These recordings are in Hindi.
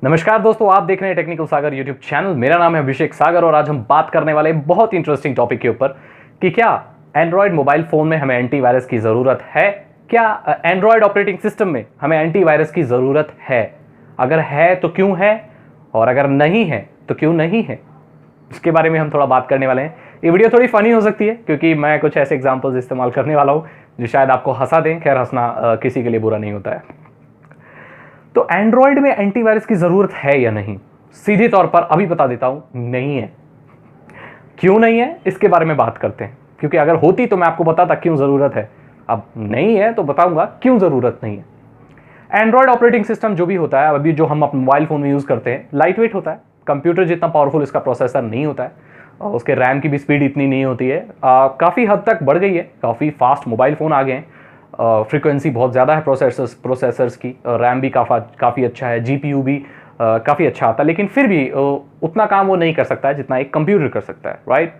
नमस्कार दोस्तों, आप देख रहे हैं टेक्निकल सागर यूट्यूब चैनल। मेरा नाम है अभिषेक सागर और आज हम बात करने वाले हैं बहुत इंटरेस्टिंग टॉपिक के ऊपर कि क्या एंड्रॉयड मोबाइल फ़ोन में हमें एंटीवायरस की ज़रूरत है। क्या एंड्रॉयड ऑपरेटिंग सिस्टम में हमें एंटीवायरस की ज़रूरत है? अगर है तो क्यों है, और अगर नहीं है तो क्यों नहीं है, इसके बारे में हम थोड़ा बात करने वाले हैं। ये वीडियो थोड़ी फ़नी हो सकती है क्योंकि मैं कुछ ऐसे एग्जाम्पल्स इस्तेमाल करने वाला हूँ जो शायद आपको हंसा दें। खैर, हंसना किसी के लिए बुरा नहीं होता है। तो एंड्रॉयड में एंटीवायरस की ज़रूरत है या नहीं, सीधे तौर पर अभी बता देता हूँ, नहीं है। क्यों नहीं है इसके बारे में बात करते हैं, क्योंकि अगर होती तो मैं आपको बताता क्यों ज़रूरत है। अब नहीं है तो बताऊंगा क्यों ज़रूरत नहीं है। एंड्रॉयड ऑपरेटिंग सिस्टम जो भी होता है, अभी जो हम अपने मोबाइल फ़ोन में यूज़ करते हैं, लाइट वेट होता है। कंप्यूटर जितना पावरफुल इसका प्रोसेसर नहीं होता है और उसके रैम की भी स्पीड इतनी नहीं होती है। काफ़ी हद तक बढ़ गई है, काफ़ी फास्ट मोबाइल फ़ोन आ गए हैं। फ्रीक्वेंसी बहुत ज़्यादा है प्रोसेसर्स की, रैम भी काफ़ी अच्छा है, जीपीयू भी काफ़ी अच्छा आता है, लेकिन फिर भी उतना काम वो नहीं कर सकता है जितना एक कंप्यूटर कर सकता है, राइट।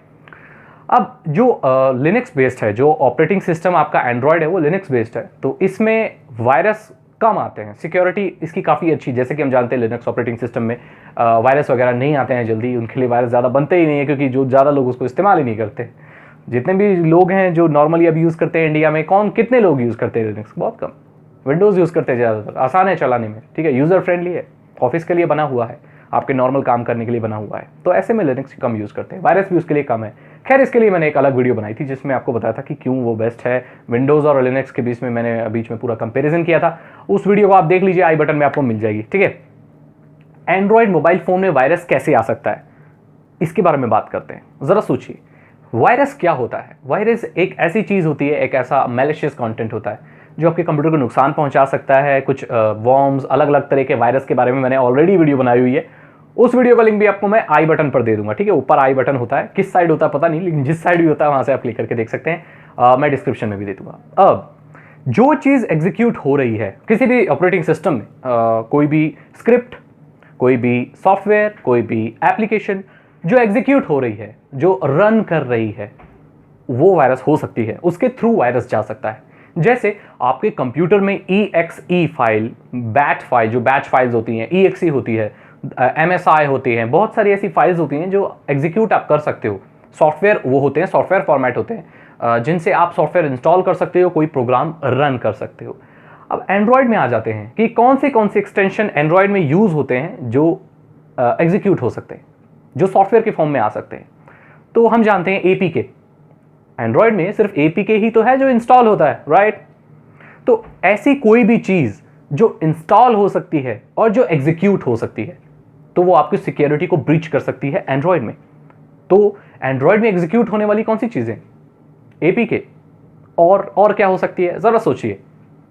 अब जो लिनक्स बेस्ड है, जो ऑपरेटिंग सिस्टम आपका एंड्रॉयड है वो लिनक्स बेस्ड है, तो इसमें वायरस कम आते हैं। सिक्योरिटी इसकी काफ़ी अच्छी, जैसे कि हम जानते हैं लिनक्स ऑपरेटिंग सिस्टम में वायरस वगैरह नहीं आते हैं जल्दी, उनके लिए वायरस ज़्यादा बनते ही नहीं है क्योंकि जो ज़्यादा लोग उसको इस्तेमाल ही नहीं करते। जितने भी लोग हैं जो नॉर्मली अब यूज़ करते हैं इंडिया में, कितने लोग यूज़ करते हैं लिनक्स? बहुत कम। विंडोज़ यूज़ करते हैं ज़्यादातर, आसान है चलाने में, ठीक है, यूज़र फ्रेंडली है, ऑफिस के लिए बना हुआ है, आपके नॉर्मल काम करने के लिए बना हुआ है, तो ऐसे में लिनक्स कम यूज़ करते हैं, वायरस भी उसके लिए कम है। खैर, इसके लिए मैंने एक अलग वीडियो बनाई थी जिसमें आपको बताया था कि क्यों वो बेस्ट है। विंडोज़ और लिनक्स के बीच में मैंने बीच में पूरा कंपेरिजन किया था। उस वीडियो को आप देख लीजिए, आई बटन में आपको मिल जाएगी, ठीक है। एंड्रॉयड मोबाइल फ़ोन में वायरस कैसे आ सकता है, इसके बारे में बात करते हैं। ज़रा सोचिए, वायरस क्या होता है? वायरस एक ऐसी चीज़ होती है, एक ऐसा मैलिशियस कंटेंट होता है जो आपके कंप्यूटर को नुकसान पहुंचा सकता है। कुछ वॉर्म्स, अलग अलग तरह के वायरस के बारे में मैंने ऑलरेडी वीडियो बनाई हुई है। उस वीडियो का लिंक भी आपको मैं आई बटन पर दे दूंगा, ठीक है। ऊपर आई बटन होता है, किस साइड होता है पता नहीं, लेकिन जिस साइड भी होता है वहां से आप क्लिक करके देख सकते हैं। मैं डिस्क्रिप्शन में भी दे दूंगा। अब जो चीज़ एग्जीक्यूट हो रही है किसी भी ऑपरेटिंग सिस्टम में, कोई भी स्क्रिप्ट, कोई भी सॉफ्टवेयर, कोई भी एप्लीकेशन जो एग्जीक्यूट हो रही है, जो रन कर रही है, वो वायरस हो सकती है, उसके थ्रू वायरस जा सकता है। जैसे आपके कंप्यूटर में EXE फाइल, बैट फाइल, जो बैच फाइल्स होती हैं, EXE होती है, MSI होती हैं, बहुत सारी ऐसी फाइल्स होती हैं जो एग्जीक्यूट आप कर सकते हो। सॉफ्टवेयर वो होते हैं, सॉफ्टवेयर फॉर्मेट होते हैं जिनसे आप सॉफ्टवेयर इंस्टॉल कर सकते हो, कोई प्रोग्राम रन कर सकते हो। अब एंड्रॉयड में आ जाते हैं कि कौन से एक्सटेंशन एंड्रॉयड में यूज़ होते हैं जो एग्जीक्यूट हो सकते हैं, जो सॉफ्टवेयर के फॉर्म में आ सकते हैं। तो हम जानते हैं APK, एंड्रॉयड में सिर्फ APK ही तो है जो इंस्टॉल होता है, राइट। तो ऐसी कोई भी चीज़ जो इंस्टॉल हो सकती है और जो एग्जीक्यूट हो सकती है, तो वो आपकी सिक्योरिटी को ब्रीच कर सकती है एंड्रॉयड में। तो एंड्रॉयड में एग्जीक्यूट होने वाली कौन सी चीज़ें? APK। और क्या हो सकती है? ज़रा सोचिए,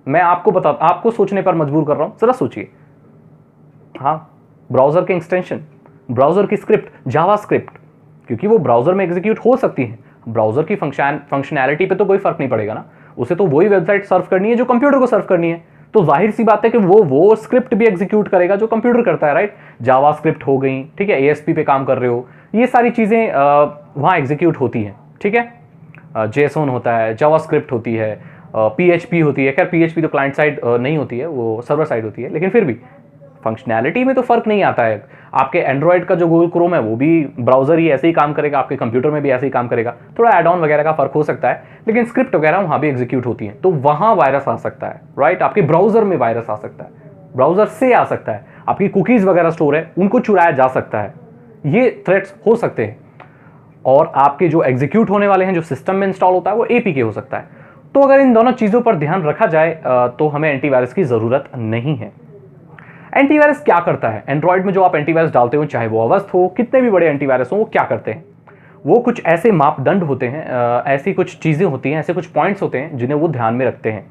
मैं आपको सोचने पर मजबूर कर रहा हूँ, ज़रा सोचिए। हाँ, ब्राउज़र के एक्सटेंशन, ब्राउज़र की स्क्रिप्ट, जावास्क्रिप्ट, क्योंकि वो ब्राउज़र में एग्जीक्यूट हो सकती हैं। ब्राउज़र की फंक्शनैलिटी पे तो कोई फ़र्क नहीं पड़ेगा ना, उसे तो वही वेबसाइट सर्व करनी है जो कंप्यूटर को सर्व करनी है। तो जाहिर सी बात है कि वो स्क्रिप्ट भी एग्जीक्यूट करेगा जो कंप्यूटर करता है, राइट। जावास्क्रिप्ट हो गई, ठीक है, ASP पे काम कर रहे हो, ये सारी चीज़ें वहाँ एग्जीक्यूट होती हैं, ठीक है। JSON होता है, जावास्क्रिप्ट होती है, PHP होती है। खैर, PHP तो क्लाइंट साइड नहीं होती है, वो सर्वर साइड होती है, लेकिन फिर भी फंक्शनैलिटी में तो फ़र्क नहीं आता है। आपके एंड्रॉयड का जो गूगल क्रोम है वो भी ब्राउज़र ही ऐसे ही काम करेगा, आपके कंप्यूटर में भी ऐसे ही काम करेगा। थोड़ा ऐड ऑन वगैरह का फ़र्क हो सकता है, लेकिन स्क्रिप्ट वगैरह वहाँ भी एग्जीक्यूट होती हैं, तो वहाँ वायरस आ सकता है, राइट। आपके ब्राउज़र में वायरस आ सकता है, ब्राउज़र से आ सकता है, आपकी कुकीज़ वगैरह स्टोर है उनको चुराया जा सकता है, ये थ्रेट्स हो सकते हैं। और आपके जो एग्जीक्यूट होने वाले हैं, जो सिस्टम में इंस्टॉल होता है, वो APK हो सकता है। तो अगर इन दोनों चीज़ों पर ध्यान रखा जाए तो हमें एंटीवायरस की ज़रूरत नहीं है। एंटीवायरस क्या करता है? एंड्रॉयड में जो आप एंटीवायरस डालते हो, चाहे वो अवस्थ हो, कितने भी बड़े एंटीवायरस हो, वो क्या करते हैं? वो कुछ ऐसे मापदंड होते हैं, ऐसी कुछ चीज़ें होती हैं, ऐसे कुछ पॉइंट्स होते हैं जिन्हें वो ध्यान में रखते हैं।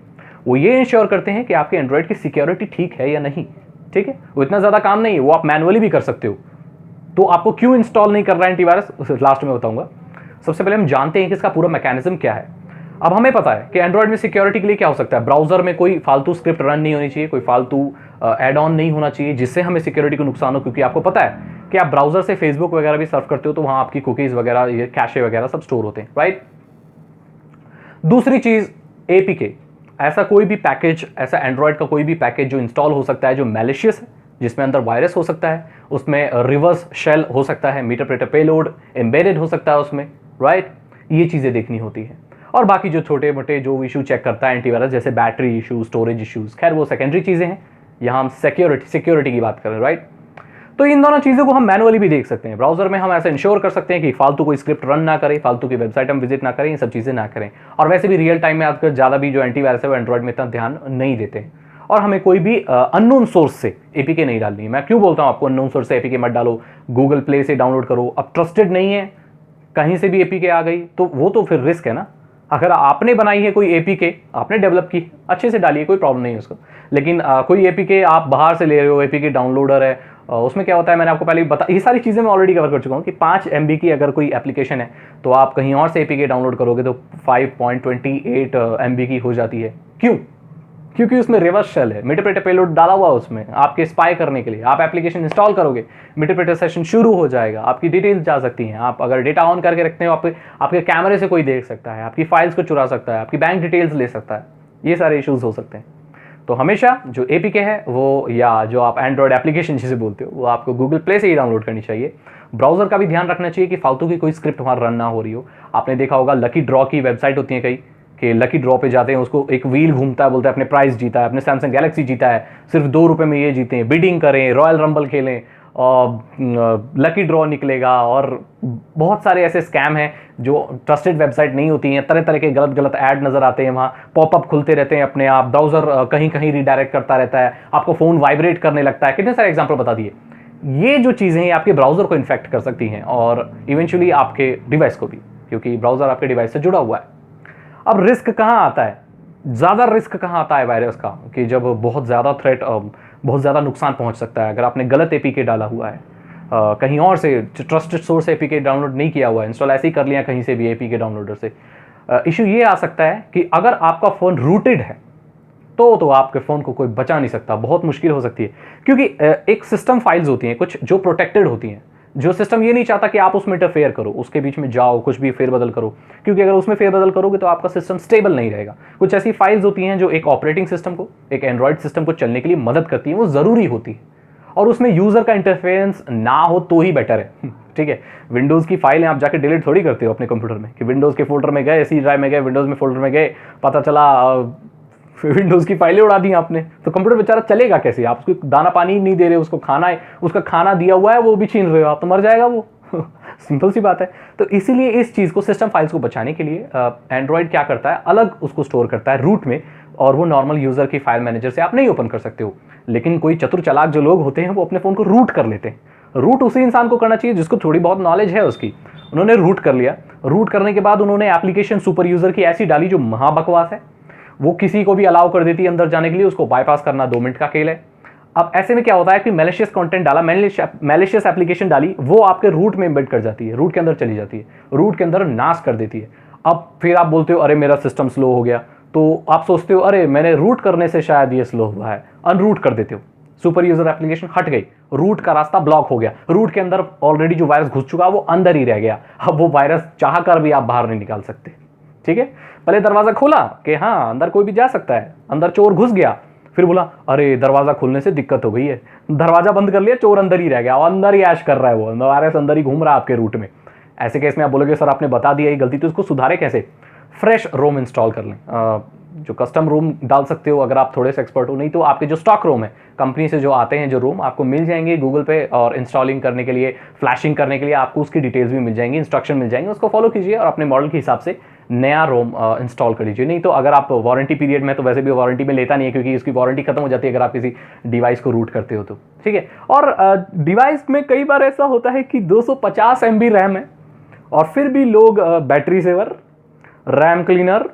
वो ये इंश्योर करते हैं कि आपके एंड्रॉयड की सिक्योरिटी ठीक है या नहीं, ठीक है। वो इतना ज़्यादा काम नहीं है, वो आप मैनुअली भी कर सकते हो। तो आपको क्यों इंस्टॉल नहीं कर रहा है एंटीवायरस, लास्ट में बताऊंगा। सबसे पहले हम जानते हैं कि इसका पूरा मैकेनिज्म क्या है। अब हमें पता है कि एंड्रॉयड में सिक्योरिटी के लिए क्या हो सकता है। ब्राउज़र में कोई फालतू स्क्रिप्ट रन नहीं होनी चाहिए, कोई फालतू ऐड ऑन नहीं होना चाहिए जिससे हमें सिक्योरिटी को नुकसान हो, क्योंकि आपको पता है कि आप ब्राउज़र से फेसबुक वगैरह भी सर्व करते हो, तो वहाँ आपकी कुकीज़ वगैरह, ये कैशे वगैरह सब स्टोर होते हैं, राइट। दूसरी चीज़ APK, ऐसा कोई भी पैकेज, ऐसा एंड्रॉयड का कोई भी पैकेज जो इंस्टॉल हो सकता है, जो मैलिशियस है, जिसमें अंदर वायरस हो सकता है, उसमें रिवर्स शेल हो सकता है, मीटर प्रिंटर पेलोड एम्बेडेड हो सकता है उसमें, राइट। ये चीज़ें देखनी होती हैं। और बाकी जो छोटे मोटे जो इशू चेक करता है एंटीवायरस, जैसे बैटरी इशू, स्टोरेज इशूज़, खैर वो सेकेंडरी चीज़ें हैं। यहाँ हम सिक्योरिटी की बात कर रहे हैं, राइट। तो इन दोनों चीज़ों को हम मैनुअली भी देख सकते हैं। ब्राउजर में हम ऐसे इंश्योर कर सकते हैं कि फालतू कोई स्क्रिप्ट रन ना करें, फालतू की वेबसाइट हम विजिट ना करें, ये सब चीज़ें ना करें। और वैसे भी रियल टाइम में आजकल ज़्यादा भी जो एंटीवायरस है वो एंड्रॉइड में इतना ध्यान नहीं देते हैं। और हमें कोई भी अननोन सोर्स से एपीके नहीं डालनी है। मैं क्यों बोलता हूँ आपको अननोन सोर्स से एपीके मत डालो, गूगल प्ले से डाउनलोड करो। अब ट्रस्टेड नहीं है, कहीं से भी एपीके आ गई तो वो तो फिर रिस्क है ना। अगर आपने बनाई है कोई एपीके, आपने डेवलप की, अच्छे से डालिए, कोई प्रॉब्लम नहीं है उसको। लेकिन कोई एपीके आप बाहर से ले रहे हो, एपीके डाउनलोडर है, उसमें क्या होता है, मैंने आपको पहले बता, ये सारी चीज़ें मैं ऑलरेडी कवर कर चुका हूँ कि 5 MB की अगर कोई एप्लीकेशन है तो आप कहीं और से एपीके डाउनलोड करोगे तो 5.28 MB की हो जाती है। क्यों? क्योंकि उसमें रिवर्स शेल है, मीटर प्रिंटर पेलोड डाला हुआ है उसमें आपके स्पाई करने के लिए। आप एप्लीकेशन इंस्टॉल करोगे, मीटर प्रिंटर सेशन शुरू हो जाएगा, आपकी डिटेल्स जा सकती हैं। आप अगर डेटा ऑन करके रखते हो, आपके कैमरे से कोई देख सकता है, आपकी फाइल्स को चुरा सकता है, आपकी बैंक डिटेल्स ले सकता है। ये सारे इश्यूज हो सकते हैं। तो हमेशा जो एपीके है वो, या जो आप एंड्रॉयड एप्लीकेशन जिसे बोलते हो, वो आपको गूगल प्ले से ही डाउनलोड करनी चाहिए। ब्राउजर का भी ध्यान रखना चाहिए कि फालतू की कोई स्क्रिप्ट वहाँ रन ना हो रही हो। आपने देखा होगा लकी ड्रॉ की वेबसाइट होती है कई, कि लकी ड्रॉ पे जाते हैं, उसको एक व्हील घूमता है, बोलता है अपने प्राइस जीता है, अपने सैमसंग गैलेक्सी जीता है, सिर्फ 2 रुपये में ये जीते हैं, बिडिंग करें, रॉयल रंबल खेलें और लकी ड्रॉ निकलेगा। और बहुत सारे ऐसे स्कैम हैं जो ट्रस्टेड वेबसाइट नहीं होती हैं, तरह तरह के गलत ऐड नज़र आते हैं, वहाँ पॉपअप खुलते रहते हैं अपने आप, ब्राउज़र कहीं कहीं रिडायरेक्ट करता रहता है, आपको फ़ोन वाइब्रेट करने लगता है। कितने सारे एग्जाम्पल बता दिए। ये जो चीज़ें हैं आपके ब्राउज़र को इन्फेक्ट कर सकती हैं और इवेंचुअली आपके डिवाइस को भी, क्योंकि ब्राउज़र आपके डिवाइस से जुड़ा हुआ है। अब रिस्क कहाँ आता है, ज़्यादा रिस्क कहाँ आता है वायरस का, कि जब बहुत ज़्यादा थ्रेट, बहुत ज़्यादा नुकसान पहुँच सकता है। अगर आपने गलत एपीके डाला हुआ है, कहीं और से ट्रस्टेड सोर्स से एपीके डाउनलोड नहीं किया हुआ है, इंस्टॉल ऐसे ही कर लिया कहीं से भी एपीके डाउनलोडर से, इशू ये आ सकता है कि अगर आपका फ़ोन रूटेड है तो आपके फ़ोन को कोई बचा नहीं सकता, बहुत मुश्किल हो सकती है। क्योंकि एक सिस्टम फाइल्स होती हैं कुछ जो प्रोटेक्टेड होती हैं, जो सिस्टम ये नहीं चाहता कि आप उसमें इंटरफेयर करो, उसके बीच में जाओ, कुछ भी फेरबदल करो, क्योंकि अगर उसमें फेरबदल करोगे तो आपका सिस्टम स्टेबल नहीं रहेगा। कुछ ऐसी फाइल्स होती हैं जो एक ऑपरेटिंग सिस्टम को, एक एंड्रॉयड सिस्टम को चलने के लिए मदद करती हैं, वो ज़रूरी होती है, और उसमें यूज़र का इंटरफेरेंस ना हो तो ही बेटर है। ठीक है, विंडोज़ की फाइलें आप जाके डिलीट थोड़ी करते हो अपने कंप्यूटर में, कि विंडोज़ के फोल्डर में गए, सी ड्राइव में गए, विंडोज़ में फोल्डर में गए, पता चला विंडोज़ की फाइलें उड़ा दी आपने, तो कंप्यूटर बेचारा चलेगा कैसे? आप उसको दाना पानी नहीं दे रहे, उसको खाना है, उसका खाना दिया हुआ है वो भी छीन रहे हो आप, तो मर जाएगा वो। सिंपल सी बात है। तो इसीलिए इस चीज़ को, सिस्टम फाइल्स को बचाने के लिए एंड्रॉयड क्या करता है, अलग उसको स्टोर करता है रूट में, और वो नॉर्मल यूज़र की फाइल मैनेजर से आप नहीं ओपन कर सकते हो। लेकिन कोई चतुर चालाक जो लोग होते हैं वो अपने फ़ोन को रूट कर लेते हैं। रूट उसी इंसान को करना चाहिए जिसको थोड़ी बहुत नॉलेज है उसकी। उन्होंने रूट कर लिया, रूट करने के बाद उन्होंने एप्लीकेशन सुपर यूज़र की ऐसी डाली जो महाबकवास है, वो किसी को भी अलाउ कर देती है अंदर जाने के लिए, उसको बाईपास करना 2 मिनट का खेल है। अब ऐसे में क्या होता है कि मैलिशियस कंटेंट डाला, मैलिशियस एप्लीकेशन डाली, वो आपके रूट में एम्बेड कर जाती है, रूट के अंदर चली जाती है, रूट के अंदर नाश कर देती है। अब फिर आप बोलते हो अरे मेरा सिस्टम स्लो हो गया, तो आप सोचते हो अरे मैंने रूट करने से शायद ये स्लो हुआ है, अनरूट कर देते हो, सुपर यूजर एप्लीकेशन हट गई, रूट का रास्ता ब्लॉक हो गया, रूट के अंदर ऑलरेडी जो वायरस घुस चुका वो अंदर ही रह गया। अब वो वायरस चाह कर भी आप बाहर नहीं निकाल सकते। ठीक है, पहले दरवाजा खोला कि हाँ अंदर कोई भी जा सकता है, अंदर चोर घुस गया, फिर बोला अरे दरवाजा खोलने से दिक्कत हो गई है, दरवाजा बंद कर लिया, चोर अंदर ही रह गया, और अंदर ही ऐश कर रहा है, वो वायरस अंदर ही घूम रहा है आपके रूट में। ऐसे केस में आप बोलोगे सर आपने बता दिया ये गलती, तो इसको सुधारे कैसे? फ्रेश रोम इंस्टॉल कर लें, जो कस्टम रोम डाल सकते हो अगर आप थोड़े से एक्सपर्ट हो, नहीं तो आपके जो स्टॉक रोम है कंपनी से जो आते हैं, जो रोम आपको मिल जाएंगे गूगल पे, और इंस्टॉलिंग करने के लिए, फ्लैशिंग करने के लिए आपको उसकी डिटेल्स भी मिल जाएंगी, इंस्ट्रक्शन मिल जाएंगे, उसको फॉलो कीजिए और अपने मॉडल के हिसाब से नया रोम इंस्टॉल कर लीजिए। नहीं तो अगर आप वारंटी पीरियड में, तो वैसे भी वारंटी में लेता नहीं है क्योंकि इसकी वारंटी खत्म हो जाती है अगर आप किसी डिवाइस को रूट करते हो तो। ठीक है, और डिवाइस में कई बार ऐसा होता है कि 250 MB रैम है और फिर भी लोग battery saver, RAM cleaner,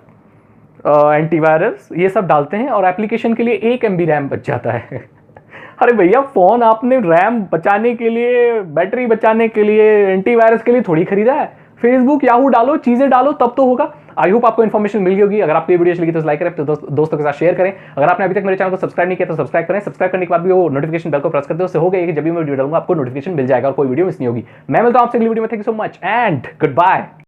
antivirus ये सब डालते हैं और एप्लीकेशन के लिए 1 MB रैम बच जाता है। अरे भैया फ़ोन आपने रैम बचाने के लिए, बैटरी बचाने के लिए, एंटीवायरस के लिए थोड़ी खरीदा है। फेसबुक, याहू डालो, चीज़ें डालो, तब तो होगा। आई होप आपको इन्फॉर्मेशन मिल गई होगी। अगर आपको ये वीडियो अच्छी लगी तो लाइक करें, तो दोस्तों के साथ शेयर करें। अगर आपने अभी तक मेरे चैनल को सब्सक्राइब नहीं किया तो सब्सक्राइब करें। सब्सक्राइब करने के बाद भी वो नोटिफिकेशन बेल को प्रेस कर दो, उससे होगा कि जब भी मैं वीडियो डालूंगा आपको नोटिफिकेशन मिल जाएगा और कोई वीडियो मिस नहीं होगी। मैं मिलता हूं आपसे अगली वीडियो में। Thank you so much and good bye.